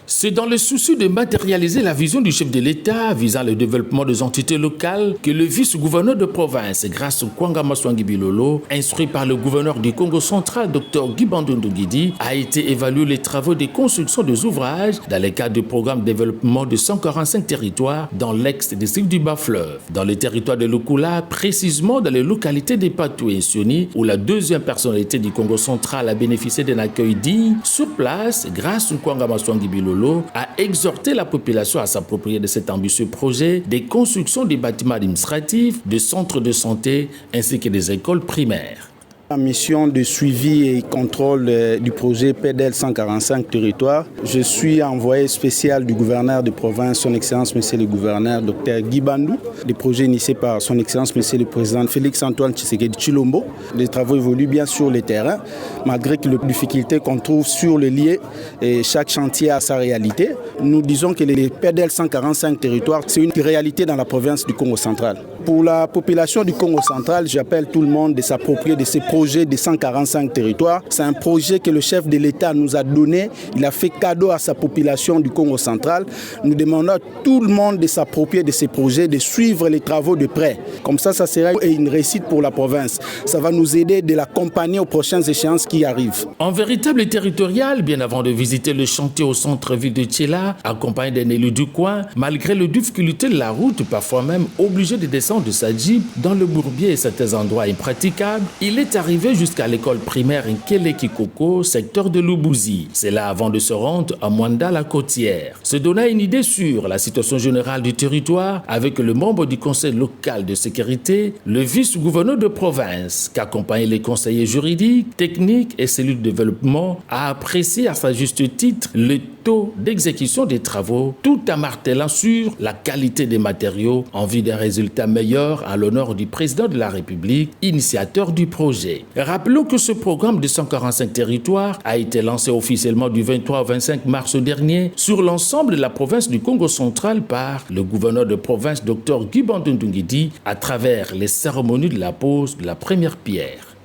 C'est dans le souci de matérialiser la vision du chef de l'État visant le développement des entités locales que le vice-gouverneur de province, grâce au Kwanga Maswangi Bilolo, instruit par le gouverneur du Congo central, Dr Guy Bandundu Guidi, a été évaluer les travaux de construction des ouvrages dans le cadre du programme de développement de 145 territoires dans l'ex-district du Bas-Fleuve. Dans le territoire de Lukula, précisément dans les localités des Patou et Sioni, où la deuxième personnalité du Congo central a bénéficié d'un accueil digne, sur place, grâce au Kwanga Maswangi Bilolo, a exhorté la population à s'approprier de cet ambitieux projet des constructions des bâtiments administratifs, de centres de santé ainsi que des écoles primaires. La mission de suivi et contrôle du projet PDL 145 territoires. Je suis envoyé spécial du gouverneur de province, son Excellence Monsieur le gouverneur Dr Guy Bandou. Des projets initiés par son Excellence Monsieur le président Félix-Antoine Tshisekedi Tshilombo. Les travaux évoluent bien sur le terrain, malgré que les difficultés qu'on trouve sur le lieu, et chaque chantier a sa réalité. Nous disons que les PDL 145 territoires, c'est une réalité dans la province du Congo central. Pour la population du Congo central, j'appelle tout le monde de s'approprier de ces projets des 145 territoires. C'est un projet que le chef de l'État nous a donné. Il a fait cadeau à sa population du Congo central. Nous demandons à tout le monde de s'approprier de ces projets, de suivre les travaux de près. Comme ça sera une réussite pour la province. Ça va nous aider de l'accompagner aux prochaines échéances qui arrivent. En véritable territorial, bien avant de visiter le chantier au centre-ville de Tchela, accompagné d'un élu du coin, malgré les difficultés de la route, parfois même obligé de descendre de sa Jeep dans le bourbier et certains endroits impraticables, il est arrivé jusqu'à l'école primaire Nkeleki-Koko, secteur de Lubouzi. C'est là avant de se rendre à Mwanda la côtière. Se donna une idée sur la situation générale du territoire avec le membre du conseil local de sécurité, le vice-gouverneur de province, qu'accompagnent les conseillers juridiques, techniques et cellules de développement, a apprécié à sa juste titre le taux d'exécution des travaux, tout en martelant sur la qualité des matériaux en vue d'un résultat meilleur à l'honneur du président de la République, initiateur du projet. Rappelons que ce programme de 145 territoires a été lancé officiellement du 23 au 25 mars dernier sur l'ensemble de la province du Congo central par le gouverneur de province Dr Guy Bandundu Guidi à travers les cérémonies de la pose de la première pierre.